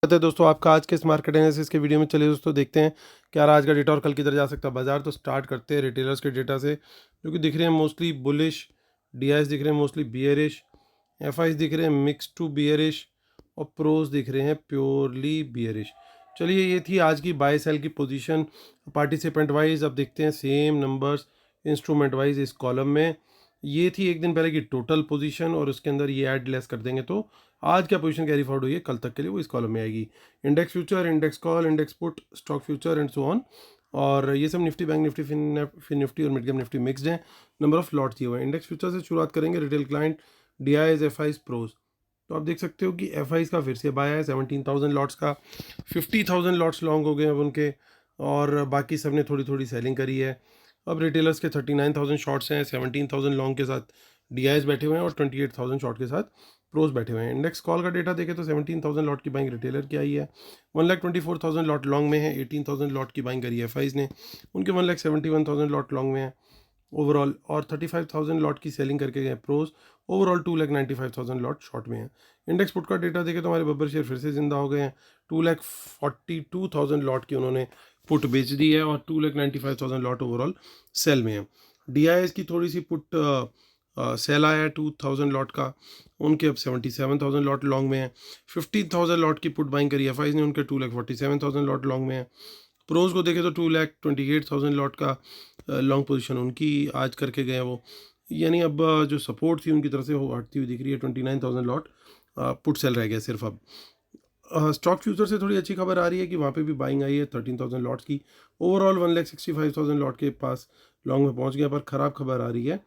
है दोस्तों आपका आज के इस मार्केट एनालिसिस के वीडियो में। चलिए दोस्तों देखते हैं क्या आज का डेटा और कल किधर जा सकता है बाजार। तो स्टार्ट करते हैं रिटेलर्स के डेटा से, जो कि दिख रहे हैं मोस्टली बुलिश। डीआईएस दिख रहे हैं मोस्टली बियरिश, एफआईस दिख रहे हैं मिक्स टू बियरिश, और प्रोज दिख रहे हैं प्योरली बियरिश। चलिए ये थी आज की बाय सेल की पोजीशन पार्टिसिपेंट वाइज। अब देखते हैं सेम नंबर्स इंस्ट्रूमेंट वाइज इस कॉलम में। ये थी एक दिन पहले की टोटल पोजीशन और उसके अंदर ये ऐड लेस कर देंगे तो आज क्या पोजीशन कैरी फॉरवर्ड हुई है कल तक के लिए वो इस कॉलम में आएगी। Index future, index call, index put, stock future and so on. और ये सब Nifty, bank Nifty, fin Nifty और मिड कैप निफ्टी मिक्सड है। नंबर ऑफ लॉट दिए हुए हैं। इंडेक्स फ्यूचर से शुरुआत करेंगे। Retail client, DIS, FIs, pros. तो आप देख सकते हो कि एफआईस का फिर से बाय है 17,000 लॉट्स का। 50,000 लॉट्स लॉन्ग हो गए अब उनके, और बाकी सब ने थोड़ी थोड़ी सेलिंग करी है। अब रिटेलर्स के 39,000 शॉर्ट्स हैं, 17,000 लॉन्ग के साथ डीआईएस बैठे हुए हैं और 28,000 शॉर्ट के साथ प्रोज बैठे हुए हैं। इंडेक्स कॉल का डेटा देखें तो 17,000 लॉट की बाइंग रिटेलर की आई है, 1,24,000 लॉट लॉन्ग में है, 18,000 लॉट की बाइंग करी है एफआईज ने, उनके 1,71,000 लॉट लॉन्ग में है ओवरऑल, और 35,000 लॉट की सेलिंग करके गए प्रोज। ओवरऑल 2,95,000 लॉट शॉर्ट में है। इंडेक्स पुट का डेटा देखें तो हमारे बब्बर शेयर फिर से जिंदा हो गए हैं। 2,42,000 लॉट की उन्होंने पुट बेच दी है और 2,95,000 लॉट ओवरऑल सेल में है। डीआईएस की थोड़ी सी पुट सेल आया है 2,000 लॉट का, उनके अब 77,000 लॉट लॉन्ग में है। 15,000 लॉट की पुट बाइंग करी एफआईज ने, उनके 2,47,000 लॉट लॉन्ग में है। प्रोज को देखें तो 2,28,000 लॉट का लॉन्ग पोजीशन उनकी आज करके गए वो, यानी अब जो सपोर्ट थी उनकी तरफ से वो हटती हुई दिख रही है। 29,000 लॉट पुट सेल रह गया सिर्फ अब। स्टॉक फ्यूचर से थोड़ी अच्छी खबर आ रही है कि वहाँ पे भी बाइंग आई है 13,000 लॉट्स की। ओवरऑल 1,65,000 लॉट के पास लॉन्ग में पहुँच गया, पर ख़राब खबर आ रही है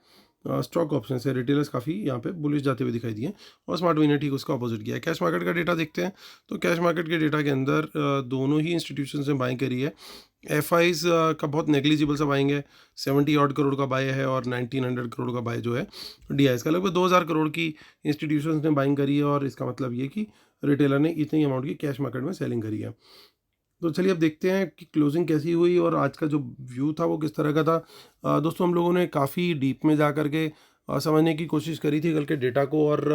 स्टॉक ऑप्शन से। रिटेलर्स काफ़ी यहाँ पे बुलिश जाते हुए दिखाई दिए और स्मार्ट मनी ने ठीक उसका अपोजिट किया है। कैश मार्केट का डेटा देखते हैं तो कैश मार्केट के डेटा के अंदर दोनों ही इंस्टीट्यूशन ने बाइंग करी है। एफआईज का बहुत नेग्लिजिबल सा बाइंग है, 70 ऑड करोड़ का बाय है, और 1900 करोड़ का बाय जो है डीआईएस का। लगभग 2,000 करोड़ की इंस्टीट्यूशंस ने बाइंग करी है, और इसका मतलब ये कि रिटेलर ने इतनी अमाउंट की कैश मार्केट में सेलिंग करी है। तो चलिए अब देखते हैं कि क्लोजिंग कैसी हुई और आज का जो व्यू था वो किस तरह का था। दोस्तों हम लोगों ने काफ़ी डीप में जा कर के समझने की कोशिश करी थी कल के डेटा को, और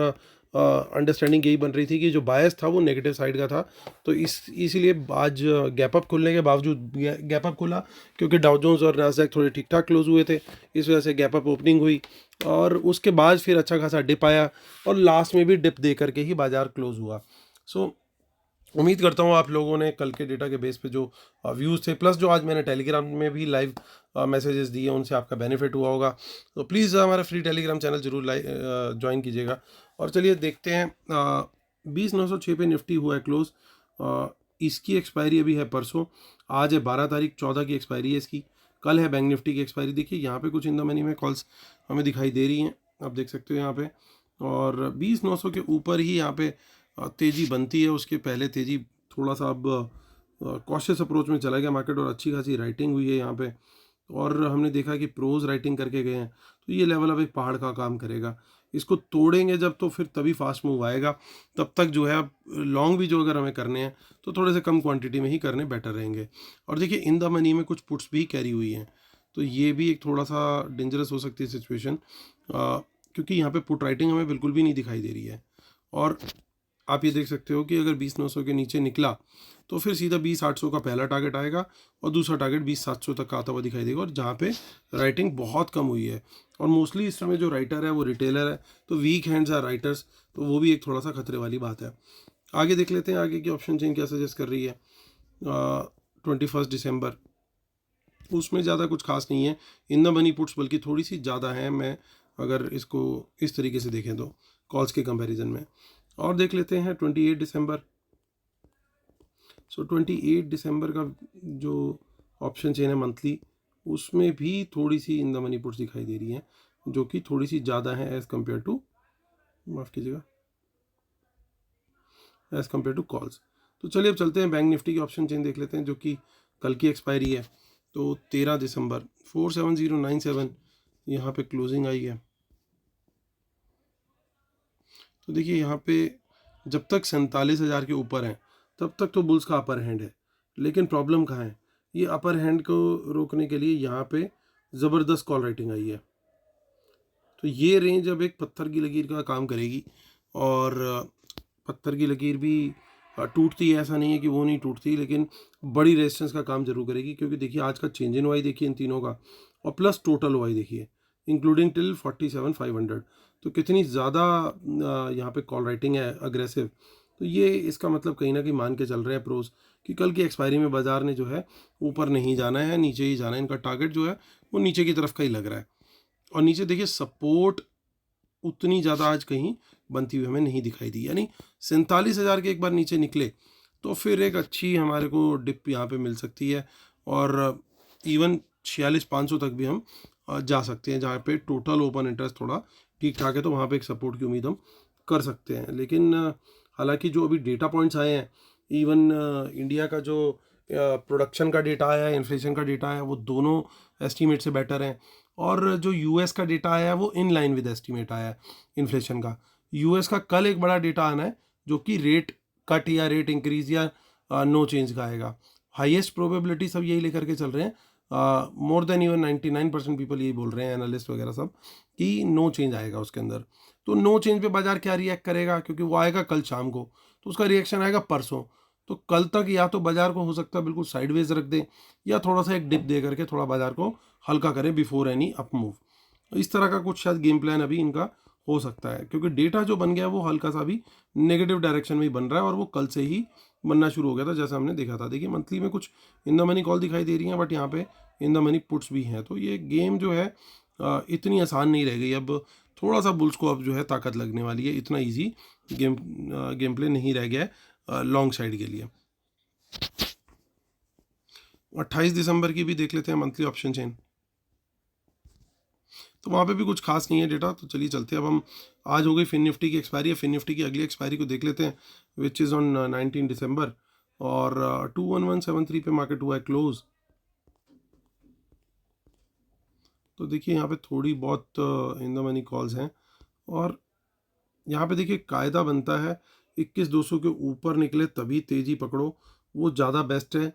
अंडरस्टैंडिंग यही बन रही थी कि जो बायस था वो नेगेटिव साइड का था। तो इसीलिए आज गैप अप खुलने के बावजूद, गैप अप खुला क्योंकि डाउ जोन्स और नास्डैक थोड़े ठीक ठाक क्लोज हुए थे, इस वजह से गैप अप ओपनिंग हुई, और उसके बाद फिर अच्छा खासा डिप आया और लास्ट में भी डिप दे करके ही बाजार क्लोज हुआ। सो उम्मीद करता हूँ आप लोगों ने कल के डेटा के बेस पे जो व्यूज़ थे, प्लस जो आज मैंने टेलीग्राम में भी लाइव मैसेजेस दिए, उनसे आपका बेनिफिट हुआ होगा। तो प्लीज़ हमारा फ्री टेलीग्राम चैनल जरूर ज्वाइन कीजिएगा। और चलिए देखते हैं 20,906 पे निफ्टी हुआ है क्लोज। इसकी एक्सपायरी अभी है परसों, आज है 12 तारीख, 14 की एक्सपायरी है इसकी। कल है बैंक निफ्टी की एक्सपायरी। देखिए यहाँ पे कुछ इन द मनी में कॉल्स हमें दिखाई दे रही हैं, आप देख सकते हो यहाँ पे, और 20,900 के ऊपर ही यहाँ पे तेज़ी बनती है। उसके पहले तेज़ी थोड़ा सा अब कॉशियस अप्रोच में चला गया मार्केट, और अच्छी खासी राइटिंग हुई है यहाँ पे, और हमने देखा कि प्रोज राइटिंग करके गए हैं। तो ये लेवल अब एक पहाड़ का काम करेगा, इसको तोड़ेंगे जब तो फिर तभी फास्ट मूव आएगा। तब तक जो है अब लॉन्ग भी जो अगर हमें करने हैं तो थोड़े से कम क्वांटिटी में ही करने बेटर रहेंगे। और देखिए इन द मनी में कुछ पुट्स भी कैरी हुई हैं, तो ये भी एक थोड़ा सा डेंजरस हो सकती है सिचुएशन, क्योंकि यहाँ पे पुट राइटिंग हमें बिल्कुल भी नहीं दिखाई दे रही है। और आप ये देख सकते हो कि अगर 20,900 के नीचे निकला तो फिर सीधा 20,800 का पहला टारगेट आएगा, और दूसरा टारगेट 20,700 तक का आता हुआ दिखाई देगा, और जहाँ पे राइटिंग बहुत कम हुई है। और मोस्टली इस समय जो राइटर है वो रिटेलर है, तो वीक हैंड्स आर राइटर्स, तो वो भी एक थोड़ा सा खतरे वाली बात है। आगे देख लेते हैं आगे की ऑप्शन चेन क्या सजेस्ट कर रही है। 21 दिसंबर, उसमें ज़्यादा कुछ खास नहीं है इन द मनी पुट्स, बल्कि थोड़ी सी ज़्यादा है, मैं अगर इसको इस तरीके से देखें तो कॉल्स के कंपैरिजन में। और देख लेते हैं 28 दिसंबर। सो 28 दिसंबर का जो ऑप्शन चेन है मंथली, उसमें भी थोड़ी सी इन द मनी पुट्स दिखाई दे रही हैं, जो कि थोड़ी सी ज़्यादा है एज़ कम्पेयर टू, माफ़ कीजिएगा, एज़ कम्पेयर टू कॉल्स। तो चलिए अब चलते हैं बैंक निफ्टी की ऑप्शन चेन देख लेते हैं, जो कि कल की एक्सपायरी है। तो 13 दिसंबर 47097 यहाँ पे क्लोजिंग आई है। तो देखिए यहाँ पे जब तक 47,000 के ऊपर हैं तब तक तो बुल्स का अपर हैंड है, लेकिन प्रॉब्लम कहाँ है, ये अपर हैंड को रोकने के लिए यहाँ पे ज़बरदस्त कॉल राइटिंग आई है। तो ये रेंज अब एक पत्थर की लकीर का काम करेगी, और पत्थर की लकीर भी टूटती है, ऐसा नहीं है कि वो नहीं टूटती, लेकिन बड़ी रेजिस्टेंस का काम जरूर करेगी, क्योंकि देखिए आज का चेंज इन वाई देखिए इन तीनों का, और प्लस टोटल वाई देखिए इंक्लूडिंग टिल 47,500, तो कितनी ज़्यादा यहाँ पे कॉल राइटिंग है अग्रेसिव। तो ये इसका मतलब कहीं ना कहीं मान के चल रहे हैं प्रोज कि कल की एक्सपायरी में बाजार ने जो है ऊपर नहीं जाना है, नीचे ही जाना है। इनका टारगेट जो है वो नीचे की तरफ का ही लग रहा है, और नीचे देखिए सपोर्ट उतनी ज़्यादा आज कहीं बनती हुई हमें नहीं दिखाई दी, यानी 47,000 के एक बार नीचे निकले तो फिर एक अच्छी हमारे को डिप यहाँ पे मिल सकती है, और इवन 46,500 तक भी हम जा सकते हैं, जहाँ पे टोटल ओपन इंटरेस्ट थोड़ा ठीक ठाक है, तो वहाँ पे एक सपोर्ट की उम्मीद हम कर सकते हैं। लेकिन हालांकि जो अभी डेटा पॉइंट्स आए हैं, इवन इंडिया का जो प्रोडक्शन का डेटा आया है, इन्फ्लेशन का डेटा आया है, वो दोनों एस्टीमेट से बेटर हैं, और जो यूएस का डेटा आया है वो इन लाइन विद एस्टीमेट आया है इन्फ्लेशन का। यूएस का कल एक बड़ा डेटा आना है जो कि रेट कट या रेट इंक्रीज या नो चेंज का आएगा। हाईएस्ट प्रोबेबिलिटी सब यही लेकर के चल रहे हैं, मोर देन इवन 99% पीपल यही बोल रहे हैं, एनालिस्ट वगैरह सब, कि नो चेंज आएगा उसके अंदर। तो नो चेंज पे बाजार क्या रिएक्ट करेगा, क्योंकि वो आएगा कल शाम को, तो उसका रिएक्शन आएगा परसों। तो कल तक या तो बाजार को हो सकता है बिल्कुल साइडवेज रख दे, या थोड़ा सा एक डिप दे करके थोड़ा बाजार को हल्का करे बिफोर एनी अप मूव। इस तरह का कुछ शायद गेम प्लान अभी इनका हो सकता है, क्योंकि डेटा जो बन गया है वो हल्का सा भी नेगेटिव डायरेक्शन में ही बन रहा है, और वो कल से ही बनना शुरू हो गया था जैसा हमने देखा था। देखिए मंथली में कुछ इन द मनी कॉल दिखाई दे रही हैं, बट यहाँ पे इन द मनी पुट्स भी हैं। तो ये गेम जो है इतनी आसान नहीं रह गई, अब थोड़ा सा बुल्स को अब जो है ताकत लगने वाली है, इतना ईजी गेम प्ले नहीं रह गया है लॉन्ग साइड के लिए। 28 दिसंबर की भी देख लेते हैं मंथली ऑप्शन चेन, तो वहाँ पे भी कुछ खास नहीं है डेटा। तो चलिए चलते हैं अब हम, आज हो गई फिन निफ्टी की एक्सपायरी है, फिन निफ्टी की अगली एक्सपायरी को देख लेते हैं, विच इज़ ऑन 19 दिसंबर, और 21173 पे मार्केट हुआ है क्लोज। तो देखिए यहाँ पे थोड़ी बहुत इन द मनी कॉल्स हैं, और यहाँ पे देखिए कायदा बनता है 21,200 के ऊपर निकले तभी तेज़ी पकड़ो, वो ज़्यादा बेस्ट है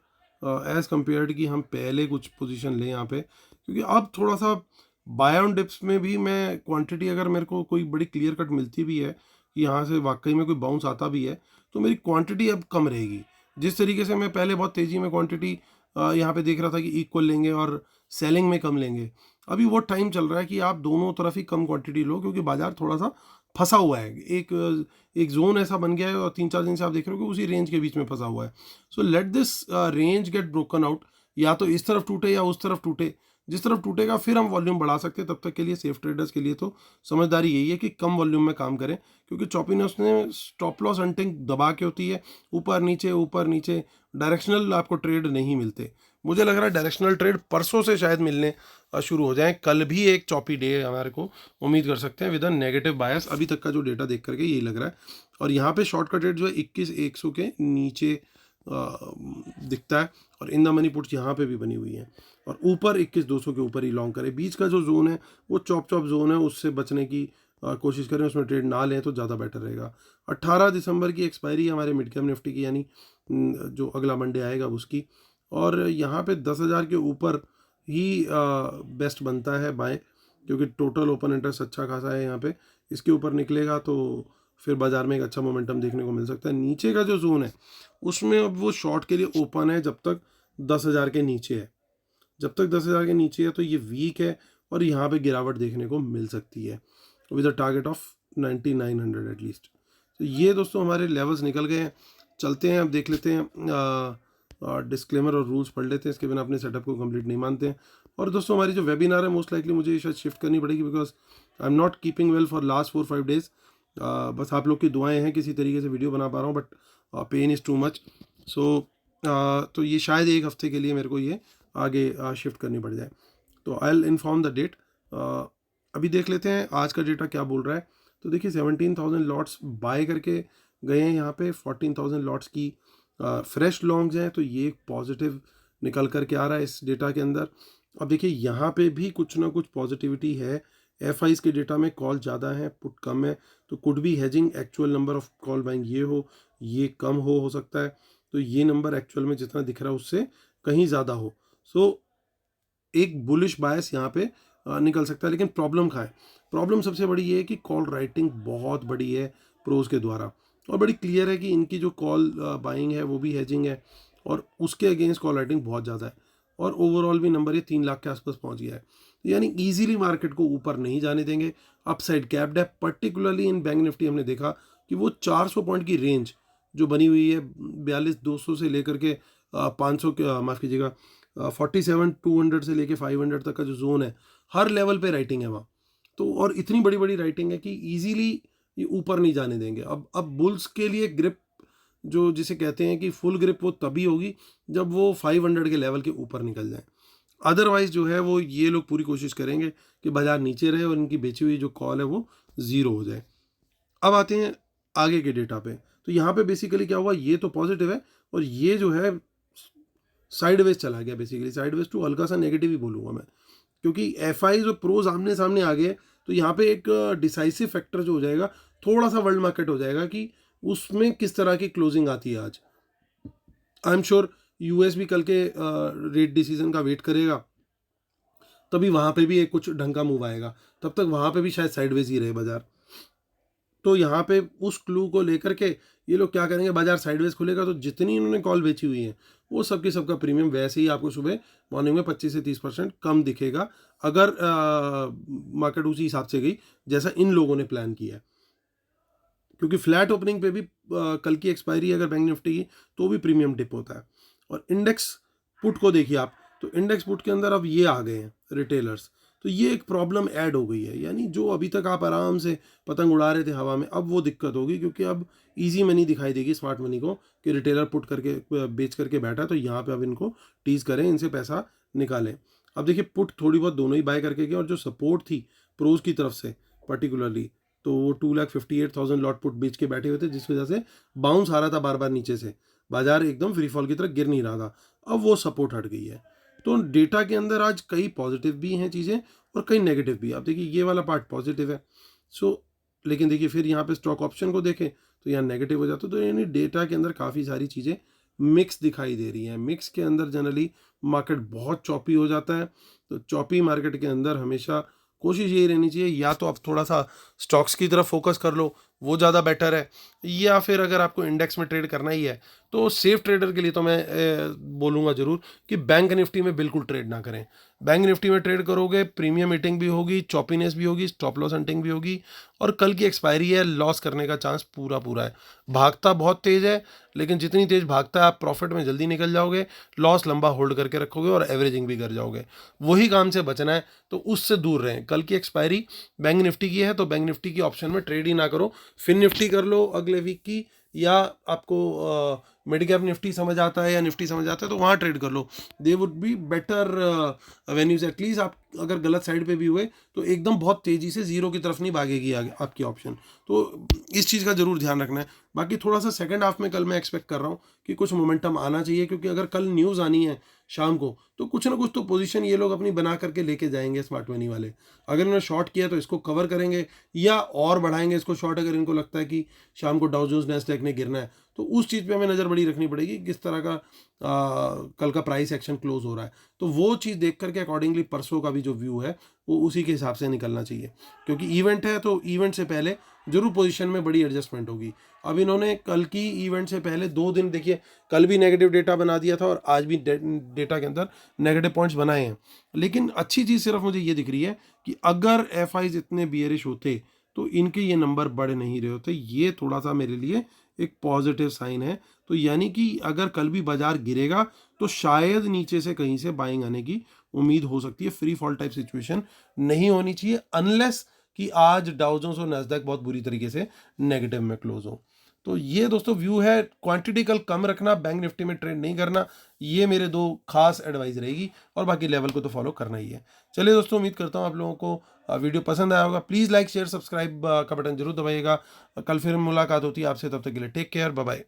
एज़ कम्पेयर कि हम पहले कुछ पोजीशन लें यहाँ पे। क्योंकि अब थोड़ा सा बाय ऑन डिप्स में भी मैं क्वांटिटी, अगर मेरे को कोई बड़ी क्लियर कट मिलती भी है कि यहाँ से वाकई में कोई बाउंस आता भी है, तो मेरी क्वांटिटी अब कम रहेगी। जिस तरीके से मैं पहले बहुत तेज़ी में क्वांटिटी यहाँ पे देख रहा था कि इक्वल लेंगे और सेलिंग में कम लेंगे, अभी वो टाइम चल रहा है कि आप दोनों तरफ ही कम क्वांटिटी लो, क्योंकि बाजार थोड़ा सा फंसा हुआ है, एक जोन ऐसा बन गया है, और 3-4 दिन से आप देख रहे हो कि उसी रेंज के बीच में फंसा हुआ है। So let this range get broken out, या तो इस तरफ टूटे या उस तरफ टूटे, जिस तरफ टूटेगा फिर हम वॉल्यूम बढ़ा सकते हैं। तब तक के लिए सेफ ट्रेडर्स के लिए तो समझदारी यही है कि कम वॉल्यूम में काम करें, क्योंकि चॉपीनेस में स्टॉप लॉस हंटिंग दबा के होती है, ऊपर नीचे डायरेक्शनल आपको ट्रेड नहीं मिलते। मुझे लग रहा है डायरेक्शनल ट्रेड परसों से शायद मिलने शुरू हो जाए, कल भी एक चॉपी डे हमारे को उम्मीद कर सकते हैं विद अ नेगेटिव बायस, अभी तक का जो डेटा देख करके यही लग रहा है। और यहाँ पे शॉर्ट का रेट जो है 21,100 के नीचे दिखता है, और इन द मनी पुट्स यहाँ पे भी बनी हुई है, और ऊपर 21,200 के ऊपर ही लॉन्ग करें। बीच का जो जोन है वो चॉप जोन है, उससे बचने की कोशिश करें, उसमें ट्रेड ना लें तो ज़्यादा बेटर रहेगा। 18 दिसंबर की एक्सपायरी हमारे मिड कैप निफ्टी की, यानी जो अगला मंडे आएगा उसकी, और यहाँ पे 10,000 के ऊपर ही बेस्ट बनता है बाय, क्योंकि टोटल ओपन इंटरेस्ट अच्छा खासा है यहाँ पे। इसके ऊपर निकलेगा तो फिर बाजार में एक अच्छा मोमेंटम देखने को मिल सकता है। नीचे का जो जोन है उसमें अब वो शॉर्ट के लिए ओपन है जब तक 10,000 के नीचे है, जब तक 10,000 के नीचे है तो ये वीक है, और यहाँ पे गिरावट देखने को मिल सकती है with a target of 9,900 at least. तो ये दोस्तों हमारे लेवल्स निकल गए हैं। चलते हैं अब देख लेते हैं डिस्क्लेमर और रूल्स पढ़ लेते हैं, इसके बिना अपने सेटअप को कंप्लीट नहीं मानते हैं। और दोस्तों हमारी जो वेबिनार है मोस्ट लाइकली मुझे शायद शिफ्ट करनी पड़ेगी, because I am not keeping well for last 4-5 days. बस आप लोग की दुआएं हैं, किसी तरीके से वीडियो बना पा रहा हूँ, but pain is too much. So तो ये शायद एक हफ्ते के लिए मेरे को ये आगे शिफ्ट करनी पड़ जाए, तो I will inform the date. अभी देख लेते हैं आज का डेटा क्या बोल रहा है। तो देखिए 17,000 लॉट्स बाय करके गए हैं यहाँ पे, 14,000 लॉट्स की फ्रेश लॉन्ग्स हैं, तो ये पॉजिटिव निकल कर के आ रहा है इस डेटा के अंदर। अब देखिए यहाँ पे भी कुछ ना कुछ पॉजिटिविटी है, एफ के डेटा में कॉल ज़्यादा है पुट कम है, तो could be hedging actual number of call buying ये कम हो सकता है, तो ये नंबर एक्चुअल में जितना दिख रहा है उससे कहीं ज़्यादा हो। सो एक बुलिश बायस यहाँ पे निकल सकता है। लेकिन प्रॉब्लम क्या है, प्रॉब्लम सबसे बड़ी ये है कि कॉल राइटिंग बहुत बड़ी है प्रोज के द्वारा। और बड़ी क्लियर है कि इनकी जो कॉल बाइंग है वो भी हेजिंग है, और उसके अगेंस्ट कॉल राइटिंग बहुत ज़्यादा है, और ओवरऑल भी नंबर ये 3 लाख के आसपास पहुंच गया है। यानी इजीली मार्केट को ऊपर नहीं जाने देंगे। अपसाइड कैप्ड है, पर्टिकुलरली इन बैंक निफ्टी हमने देखा कि वो 400 पॉइंट की रेंज जो बनी हुई है 42,200 से लेकर के 500 के, माफ़ कीजिएगा, 47,200 से लेके 500 तक का जो जोन है, हर लेवल पे राइटिंग है वहाँ। तो और इतनी बड़ी बड़ी राइटिंग है कि इजीली ये ऊपर नहीं जाने देंगे। अब बुल्स के लिए ग्रिप जो जिसे कहते हैं कि फुल ग्रिप, वो तभी होगी जब वो 500 के लेवल के ऊपर निकल जाए। अदरवाइज जो है वो ये लोग पूरी कोशिश करेंगे कि बाजार नीचे रहे और इनकी बेची हुई जो कॉल है वो ज़ीरो हो जाए। अब आते हैं आगे के डेटा पे। तो यहाँ पे बेसिकली क्या हुआ, ये तो पॉजिटिव है और ये जो है साइडवेज चला गया, बेसिकली साइडवेज टू हल्का सा नेगेटिव ही बोलूँगा मैं, क्योंकि एफ आई और प्रोज आमने सामने आ गए। तो यहाँ पे एक डिसाइसिव फैक्टर जो हो जाएगा, थोड़ा सा वर्ल्ड मार्केट हो जाएगा कि उसमें किस तरह की क्लोजिंग आती है आज। आई एम श्योर यूएस भी कल के रेट डिसीजन का वेट करेगा, तभी वहाँ पे भी एक कुछ ढंग का मूव आएगा। तब तक वहाँ पे भी शायद साइडवेज ही रहे बाजार। तो यहाँ पे उस क्लू को लेकर के ये लोग क्या करेंगे, बाजार साइडवेज खुलेगा तो जितनी इन्होंने कॉल बेची हुई है वो सबकी सबका प्रीमियम वैसे ही आपको सुबह मॉर्निंग में 25 से 30% कम दिखेगा, अगर मार्केट उसी हिसाब से गई जैसा इन लोगों ने प्लान किया है। क्योंकि फ्लैट ओपनिंग पे भी कल की एक्सपायरी अगर बैंक निफ्टी की तो भी प्रीमियम डिप होता है। और इंडेक्स पुट को देखिए आप, तो इंडेक्स पुट के अंदर अब ये आ गए हैं रिटेलर्स, तो ये एक प्रॉब्लम ऐड हो गई है। यानी जो अभी तक आप आराम से पतंग उड़ा रहे थे हवा में, अब वो दिक्कत होगी, क्योंकि अब इजी मनी दिखाई देगी स्मार्ट मनी को कि रिटेलर पुट करके बेच करके बैठा है, तो यहाँ पे अब इनको टीज करें, इनसे पैसा निकालें। अब देखिए पुट थोड़ी बहुत दोनों ही बाय करके गए, और जो सपोर्ट थी प्रोज की तरफ से पर्टिकुलरली, तो वो 2,58,000 लॉट पुट बेच के बैठे हुए थे, जिस वजह से बाउंस आ रहा था बार बार नीचे से, बाजार एकदम फ्री फॉल की तरह गिर नहीं रहा था। अब वो सपोर्ट हट गई है। तो डेटा के अंदर आज कई पॉजिटिव भी हैं चीज़ें और कई नेगेटिव भी। आप देखिए ये वाला पार्ट पॉजिटिव है, सो लेकिन देखिए फिर यहाँ पे स्टॉक ऑप्शन को देखें तो यहाँ नेगेटिव हो जाता है। तो यानी डेटा के अंदर काफ़ी सारी चीज़ें मिक्स दिखाई दे रही हैं। मिक्स के अंदर जनरली मार्केट बहुत चॉपी हो जाता है। तो चॉपी मार्केट के अंदर हमेशा कोशिश यही रहनी चाहिए, या तो आप थोड़ा सा स्टॉक्स की तरफ फोकस कर लो, वो ज़्यादा बेटर है, या फिर अगर आपको इंडेक्स में ट्रेड करना ही है तो सेफ ट्रेडर के लिए तो मैं बोलूँगा ज़रूर कि बैंक निफ्टी में बिल्कुल ट्रेड ना करें। बैंक निफ्टी में ट्रेड करोगे प्रीमियम हीटिंग भी होगी, चॉपीनेस भी होगी, स्टॉप लॉस हंटिंग भी होगी, और कल की एक्सपायरी है, लॉस करने का चांस पूरा पूरा है। भागता बहुत तेज़ है, लेकिन जितनी तेज़ भागता है आप प्रॉफिट में जल्दी निकल जाओगे, लॉस लंबा होल्ड करके रखोगे और एवरेजिंग भी कर जाओगे। वही काम से बचना है, तो उससे दूर रहें। कल की एक्सपायरी बैंक निफ्टी की है तो बैंक निफ्टी की ऑप्शन में ट्रेड ही ना करो, फिन निफ्टी कर लो अगले वीक की, या आपको मिड कैप निफ्टी समझ आता है या निफ्टी समझ आता है तो वहाँ ट्रेड कर लो। They would be better venues. At least आप अगर गलत साइड पे भी हुए तो एकदम बहुत तेज़ी से जीरो की तरफ नहीं भागेगी आगे आपकी ऑप्शन। तो इस चीज़ का जरूर ध्यान रखना है। बाकी थोड़ा सा सेकंड हाफ में कल मैं एक्सपेक्ट कर रहा हूँ कि कुछ मोमेंटम आना चाहिए, क्योंकि अगर कल न्यूज़ आनी है शाम को तो कुछ ना कुछ तो पोजीशन ये लोग अपनी बना करके लेके जाएंगे स्मार्ट मनी वाले। अगर इन्होंने शॉर्ट किया तो इसको कवर करेंगे या और बढ़ाएंगे इसको शॉर्ट, अगर इनको लगता है कि शाम को डाउ जोन्स नैस्डैक ने गिरना है तो उस चीज़ पे हमें नज़र बड़ी रखनी पड़ेगी, किस तरह का कल का प्राइस एक्शन क्लोज हो रहा है। तो वो चीज़ देख करके अकॉर्डिंगली परसों का भी जो व्यू है वो उसी के हिसाब से निकलना चाहिए, क्योंकि इवेंट है तो इवेंट से पहले जरूर पोजीशन में बड़ी एडजस्टमेंट होगी। अब इन्होंने कल की इवेंट से पहले 2 दिन देखिए, कल भी नेगेटिव डेटा बना दिया था और आज भी डेटा के अंदर नेगेटिव पॉइंट्स बनाए हैं। लेकिन अच्छी चीज़ सिर्फ मुझे ये दिख रही है कि अगर एफ आईज इतने बियरिश होते तो इनके ये नंबर बढ़ नहीं रहे होते। ये थोड़ा सा मेरे लिए एक पॉजिटिव साइन है। तो यानी कि अगर कल भी बाजार गिरेगा तो शायद नीचे से कहीं से बाइंग आने की उम्मीद हो सकती है। फ्री फॉल टाइप सिचुएशन नहीं होनी चाहिए, अनलेस कि आज डाउ जोन्स और नैस्डैक बहुत बुरी तरीके से नेगेटिव में क्लोज हो। तो ये दोस्तों व्यू है। क्वांटिटी कल कम रखना, बैंक निफ्टी में ट्रेड नहीं करना, ये मेरे 2 खास एडवाइस रहेगी, और बाकी लेवल को तो फॉलो करना ही है। चलिए दोस्तों, उम्मीद करता हूँ आप लोगों को वीडियो पसंद आया होगा। प्लीज़ लाइक शेयर सब्सक्राइब का बटन जरूर दबाइएगा। कल फिर मुलाकात होती है आपसे, तब तक के लिए टेक केयर, बाय बाय।